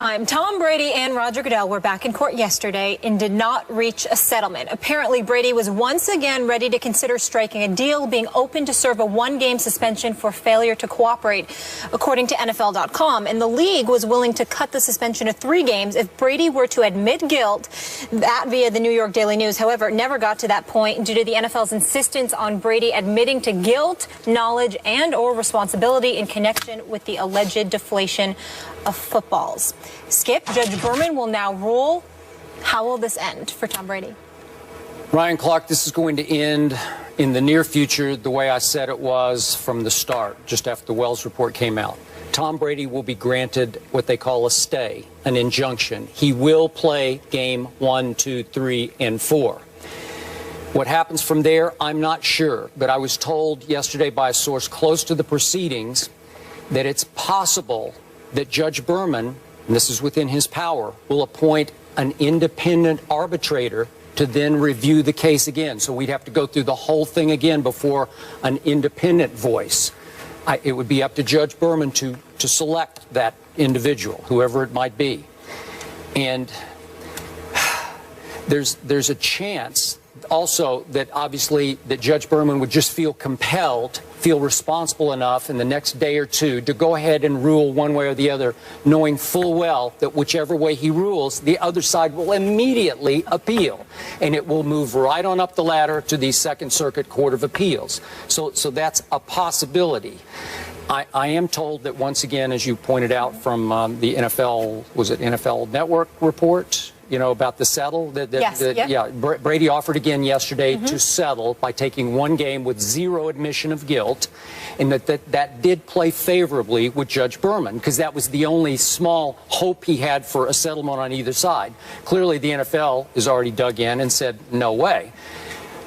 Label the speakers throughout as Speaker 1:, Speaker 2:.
Speaker 1: Tom Brady and Roger Goodell were back in court yesterday and did not reach a settlement. Apparently, Brady was once again ready to consider striking a deal, being open to serve a one-game suspension for failure to cooperate, according to NFL.com. And the league was willing to cut the suspension to 3 games if Brady were to admit guilt, that via the New York Daily News. However, it never got to that point due to the NFL's insistence on Brady admitting to guilt, knowledge, and or responsibility in connection with the alleged deflation of footballs. Skip, Judge Berman will now rule. How will this end for Tom Brady?
Speaker 2: Ryan Clark, this is going to end in the near future the way I said it was from the start, just after the Wells report came out. Tom Brady will be granted what they call a stay, an injunction. He will play game 1, 2, 3, and 4. What happens from there, I'm not sure. But I was told yesterday by a source close to the proceedings that it's possible that Judge Berman, and this is within his power, will appoint an independent arbitrator to then review the case again. So we'd have to go through the whole thing again before an independent voice. It would be up to Judge Berman to select that individual, whoever it might be. And there's a chance also that obviously that Judge Berman would just feel compelled, feel responsible enough in the next day or two to go ahead and rule one way or the other, knowing full well that whichever way he rules, the other side will immediately appeal. And it will move right on up the ladder to the Second Circuit Court of Appeals. So that's a possibility. I am told that once again, as you pointed out from the NFL, was it NFL Network report? You know, about the settle?
Speaker 1: Yes, yep.
Speaker 2: Yeah, Brady offered again yesterday to settle by taking 1 game with 0 admission of guilt, and that did play favorably with Judge Berman, because that was the only small hope he had for a settlement on either side. Clearly, the NFL has already dug in and said, no way.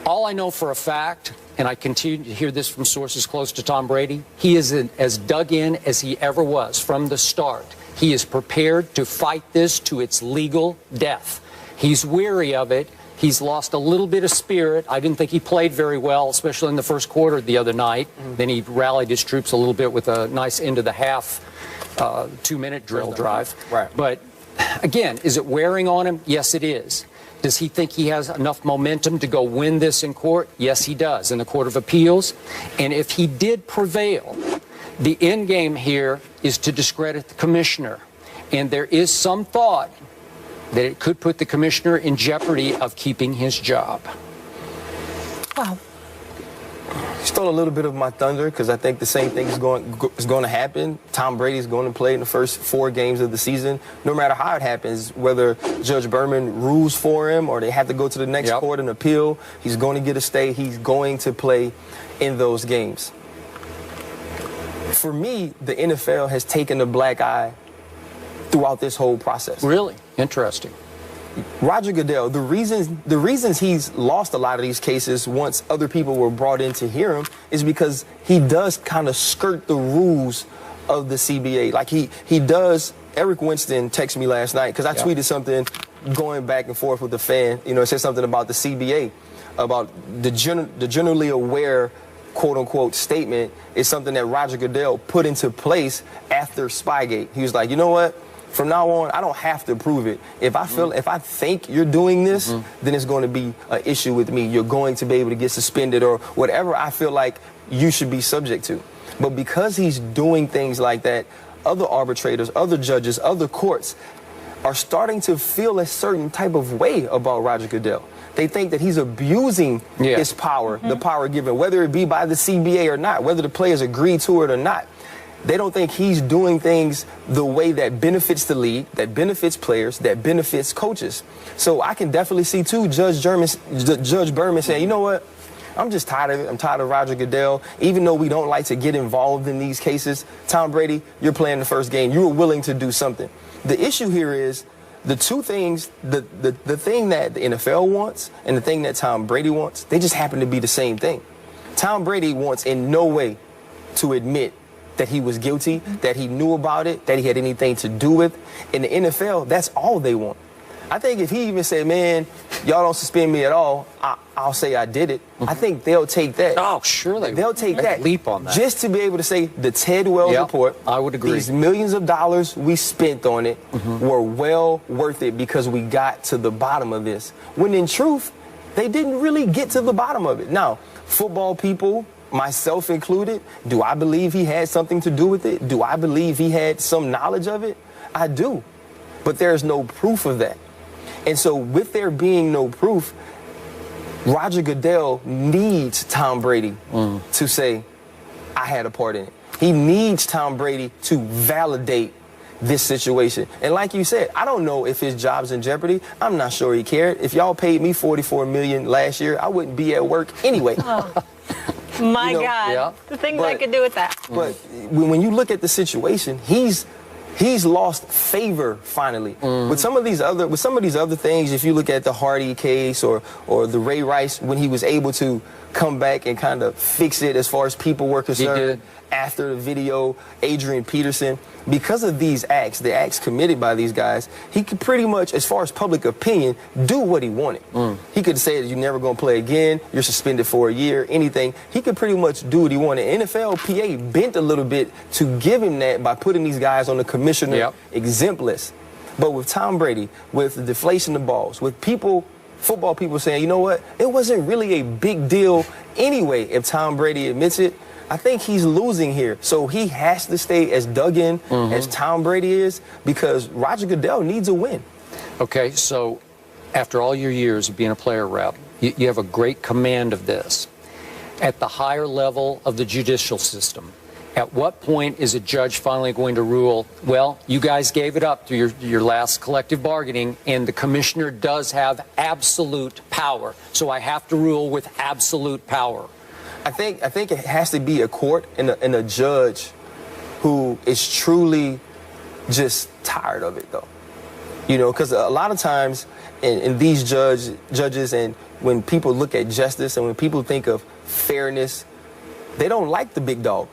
Speaker 2: All I know for a fact, and I continue to hear this from sources close to Tom Brady, he is as dug in as he ever was from the start. He is prepared to fight this to its legal death. He's weary of it. He's lost a little bit of spirit. I didn't think he played very well, especially in the first quarter the other night. Then he rallied his troops a little bit with a nice end of the half 2-minute drill drive.
Speaker 3: Right.
Speaker 2: But again, is it wearing on him? Yes, it is. Does he think he has enough momentum to go win this in court? Yes, he does, in the Court of Appeals. And if he did prevail, the end game here is to discredit the commissioner. And there is some thought that it could put the commissioner in jeopardy of keeping his job.
Speaker 1: Wow.
Speaker 3: Stole a little bit of my thunder, because I think the same thing is going to happen. Tom Brady is going to play in the first 4 games of the season, no matter how it happens, whether Judge Berman rules for him or they have to go to the next court and appeal. He's going to get a stay. He's going to play in those games. For me, the NFL has taken a black eye throughout this whole process.
Speaker 2: Really? Interesting.
Speaker 3: Roger Goodell, the reasons he's lost a lot of these cases once other people were brought in to hear him is because he does kind of skirt the rules of the CBA. Like he does. Eric Winston texted me last night because I tweeted something going back and forth with the fan. You know, it said something about the CBA, about the generally aware quote-unquote statement is something that Roger Goodell put into place after Spygate. He was like, you know what? From now on, I don't have to prove it. If I think you're doing this, then it's going to be an issue with me. You're going to be able to get suspended or whatever I feel like you should be subject to. But because he's doing things like that, other arbitrators, other judges, other courts are starting to feel a certain type of way about Roger Goodell. They think that he's abusing his power, the power given, whether it be by the CBA or not, whether the players agree to it or not. They don't think he's doing things the way that benefits the league, that benefits players, that benefits coaches. So I can definitely see, too, Judge Berman saying, you know what? I'm just tired of it. I'm tired of Roger Goodell. Even though we don't like to get involved in these cases, Tom Brady, you're playing the first game. You were willing to do something. The issue here is the two things, the thing that the NFL wants and the thing that Tom Brady wants, they just happen to be the same thing. Tom Brady wants in no way to admit that he was guilty, that he knew about it, that he had anything to do with. In the NFL, that's all they want. I think if he even said, man, y'all don't suspend me at all, I'll say I did it. I think they'll take that.
Speaker 2: Oh, sure
Speaker 3: They'll take that.
Speaker 2: Leap on that.
Speaker 3: Just to be able to say the Ted Wells report.
Speaker 2: I would agree.
Speaker 3: These millions of dollars we spent on it were well worth it because we got to the bottom of this. When in truth, they didn't really get to the bottom of it. Now, football people, myself included, do I believe he had something to do with it? Do I believe he had some knowledge of it? I do. But there's no proof of that. And so with there being no proof, Roger Goodell needs Tom Brady to say, I had a part in it. He needs Tom Brady to validate this situation. And like you said, I don't know if his job's in jeopardy. I'm not sure he cared. If y'all paid me $44 million last year, I wouldn't be at work anyway.
Speaker 1: Oh. My God, the things I could do with that.
Speaker 3: But when you look at the situation, he's lost favor finally. With some of these other things, if you look at the Hardy case or the Ray Rice, when he was able to come back and kind of fix it as far as people were concerned after the video, Adrian Peterson, because of these acts, the acts committed by these guys, he could pretty much, as far as public opinion, do what he wanted. He could say that you're never going to play again, you're suspended for a year, anything. He could pretty much do what he wanted. NFLPA bent a little bit to give him that by putting these guys on the commissioner exempt list. But with Tom Brady, with the deflation of balls, with football people saying, you know what, it wasn't really a big deal anyway if Tom Brady admits it, I think he's losing here. So he has to stay as dug in as Tom Brady is because Roger Goodell needs a win.
Speaker 2: Okay, so after all your years of being a player rep, you have a great command of this. At the higher level of the judicial system, at what point is a judge finally going to rule, well, you guys gave it up through your last collective bargaining, and the commissioner does have absolute power, so I have to rule with absolute power?
Speaker 3: I think it has to be a court and a judge who is truly just tired of it, though. You know, because a lot of times in these judges and when people look at justice and when people think of fairness, they don't like the big dog.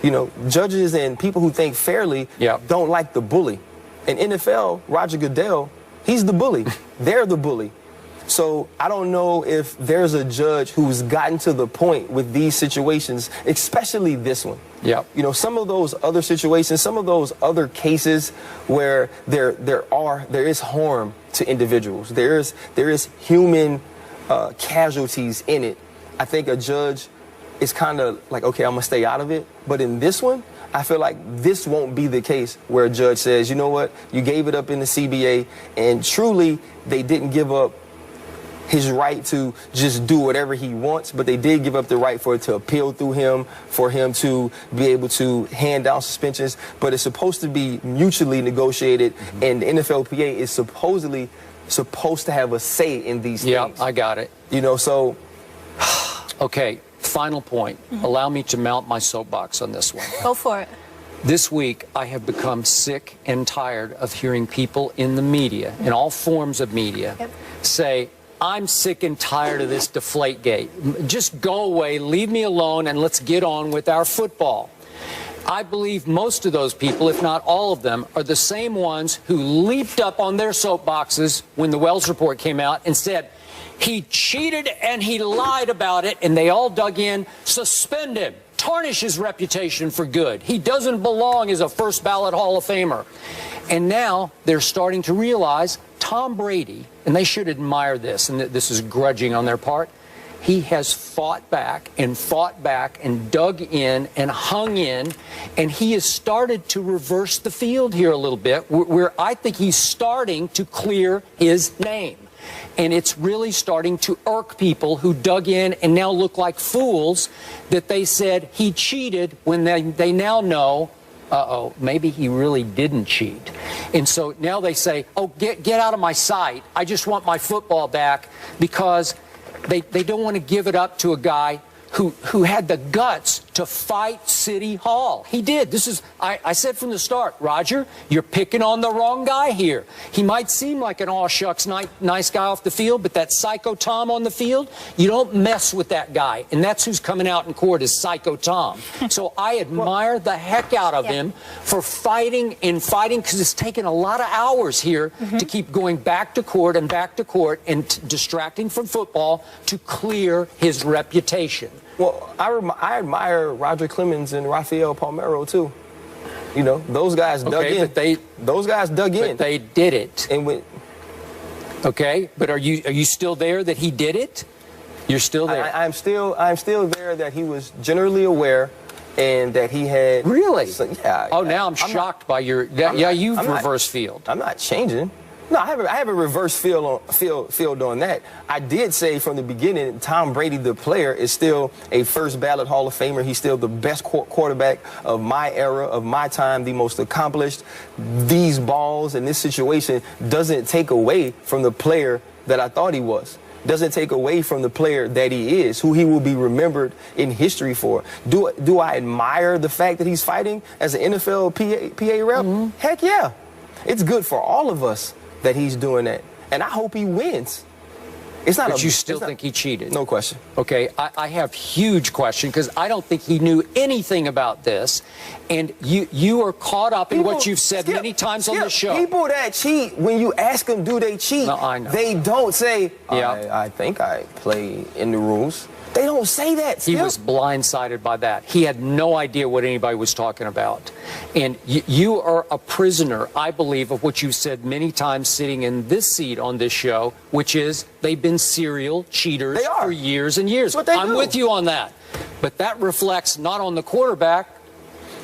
Speaker 3: You know, judges and people who think fairly don't like the bully. In NFL, Roger Goodell, he's the bully. They're the bully. So I don't know if there's a judge who's gotten to the point with these situations, especially this one. You know, some of those other situations, some of those other cases where there is harm to individuals, there is human casualties in it. I think a judge is kind of like, okay, I'm gonna stay out of it. But in this one, I feel like this won't be the case where a judge says, you know what, you gave it up in the CBA, and truly they didn't give up his right to just do whatever he wants, but they did give up the right for it to appeal through him, for him to be able to hand down suspensions. But it's supposed to be mutually negotiated, and the NFLPA is supposedly supposed to have a say in these things.
Speaker 2: Yeah, I got it.
Speaker 3: You know, so...
Speaker 2: Okay, final point. Allow me to mount my soapbox on this one.
Speaker 1: Go for it.
Speaker 2: This week, I have become sick and tired of hearing people in the media, in all forms of media, say, I'm sick and tired of this Deflategate. Just go away, leave me alone, and let's get on with our football. I believe most of those people, if not all of them, are the same ones who leaped up on their soapboxes when the Wells report came out and said, he cheated and he lied about it, and they all dug in, suspend him, tarnish his reputation for good. He doesn't belong as a first ballot Hall of Famer. And now they're starting to realize Tom Brady, and they should admire this, and this is grudging on their part, he has fought back and dug in and hung in, and he has started to reverse the field here a little bit, where I think he's starting to clear his name. And it's really starting to irk people who dug in and now look like fools that they said he cheated when they now know, uh-oh, maybe he really didn't cheat. And so now they say, oh, get out of my sight. I just want my football back, because they don't want to give it up to a guy who had the guts to fight City Hall. He did. I said from the start, Roger, you're picking on the wrong guy here. He might seem like an aw shucks nice guy off the field, but that Psycho Tom on the field, you don't mess with that guy. And that's who's coming out in court is Psycho Tom. So I admire the heck out of him for fighting and fighting, because it's taken a lot of hours here to keep going back to court and distracting from football to clear his reputation.
Speaker 3: Well, I admire Roger Clemens and Rafael Palmeiro too. You know, those guys dug in. Those guys dug in.
Speaker 2: But they did it.
Speaker 3: And
Speaker 2: okay, but are you still there that he did it? You're still there.
Speaker 3: I'm still there that he was generally aware, and that he had.
Speaker 2: Really?
Speaker 3: Yeah.
Speaker 2: Oh, now I'm shocked by your. You've reverse field.
Speaker 3: I'm not changing. No, I have a reverse field on that. I did say from the beginning, Tom Brady, the player, is still a first ballot Hall of Famer. He's still the best quarterback of my era, of my time, the most accomplished. These balls and this situation doesn't take away from the player that I thought he was. Doesn't take away from the player that he is, who he will be remembered in history for. Do I admire the fact that he's fighting as an NFL PA rep? Heck yeah. It's good for all of us that he's doing that. And I hope he wins. It's not.
Speaker 2: But you still think he cheated?
Speaker 3: No question.
Speaker 2: Okay, I have huge question, because I don't think he knew anything about this, and you are caught up in what you've said many times on the show.
Speaker 3: People that cheat, when you ask them, do they cheat?
Speaker 2: No, I know.
Speaker 3: They don't say,
Speaker 2: Yeah.
Speaker 3: I think I play in the rules. They don't say that.
Speaker 2: He was blindsided by that. He had no idea what anybody was talking about. And you are a prisoner, I believe, of what you've said many times sitting in this seat on this show, which is they've been serial cheaters for years and years. I'm with you on that. But that reflects not on the quarterback,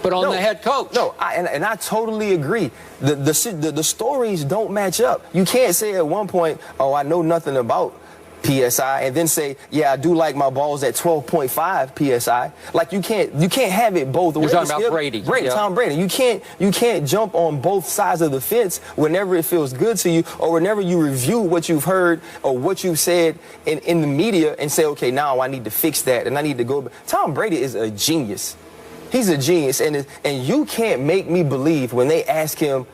Speaker 2: but on the head coach.
Speaker 3: No, and I totally agree. The stories don't match up. You can't say at one point, oh, I know nothing about PSI, and then say, yeah, I do like my balls at 12.5 PSI. Like, you can't have it both ways.
Speaker 2: You're talking about Brady.
Speaker 3: Tom Brady. You can't jump on both sides of the fence whenever it feels good to you, or whenever you review what you've heard or what you've said in the media and say, okay, now I need to fix that and I need to go. Tom Brady is a genius. He's a genius, and you can't make me believe when they ask him,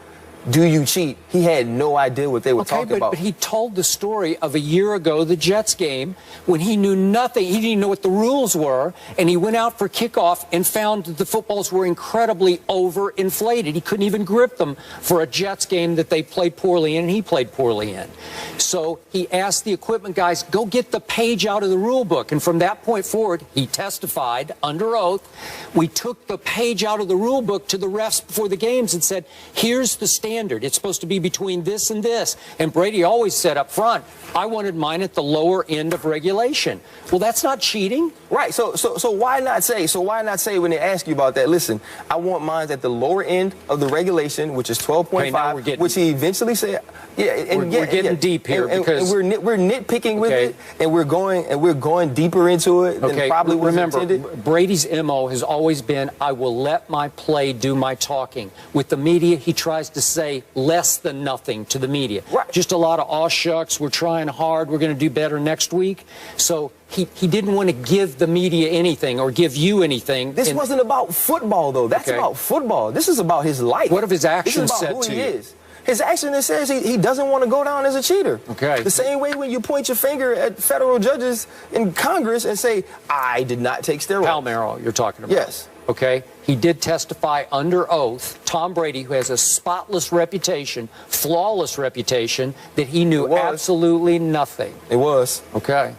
Speaker 3: do you cheat? He had no idea what they were talking about.
Speaker 2: But he told the story of a year ago, the Jets game, when he knew nothing. He didn't know what the rules were, and he went out for kickoff and found that the footballs were incredibly overinflated. He couldn't even grip them for a Jets game that they played poorly in, and he played poorly in. So he asked the equipment guys, go get the page out of the rule book. And from that point forward, he testified under oath. We took the page out of the rule book to the refs before the games and said, here's the standard. It's supposed to be between this and this. And Brady always said up front, I wanted mine at the lower end of regulation. Well, that's not cheating.
Speaker 3: Right. So why not say when they ask you about that, listen, I want mine at the lower end of the regulation, which is 12.5, which he eventually said. Yeah, and
Speaker 2: we're getting deep here, because
Speaker 3: we're nitpicking with it, and we're going deeper into it than probably was intended.
Speaker 2: Remember, Brady's MO has always been, I will let my play do my talking. With the media, he tries to say less than nothing to the media.
Speaker 3: Right.
Speaker 2: Just a lot of aw shucks, we're trying hard, we're going to do better next week. So he didn't want to give the media anything or give you anything.
Speaker 3: This wasn't about football, though. That's about football. This is about his life.
Speaker 2: What have his actions said to you?
Speaker 3: This is about who he is. His action says he doesn't want to go down as a cheater.
Speaker 2: Okay.
Speaker 3: The same way when you point your finger at federal judges in Congress and say, I did not take steroids.
Speaker 2: Palmeiro, you're talking about.
Speaker 3: Yes.
Speaker 2: Okay. He did testify under oath. Tom Brady, who has a spotless reputation, flawless reputation, that he knew absolutely nothing.
Speaker 3: It was.
Speaker 2: Okay.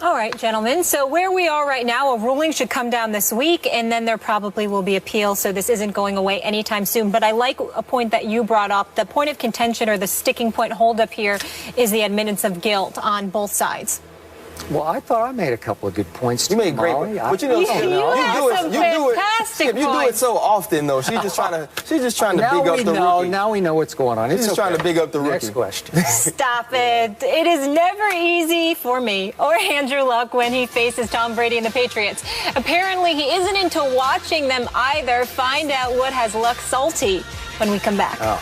Speaker 1: All right, gentlemen. So where we are right now, a ruling should come down this week, and then there probably will be appeals. So this isn't going away anytime soon. But I like a point that you brought up. The point of contention, or the sticking point holdup here, is the admittance of guilt on both sides.
Speaker 2: Well, I thought I made a couple of good points.
Speaker 3: You made great points. But you do it so often, though. She's just trying to big up the rookie.
Speaker 2: Now we know what's going on.
Speaker 3: She's just trying to big up the rookie.
Speaker 2: Next question.
Speaker 1: Stop it. It is never easy for me or Andrew Luck when he faces Tom Brady and the Patriots. Apparently, he isn't into watching them either. Find out what has Luck salty when we come back.
Speaker 2: Oh.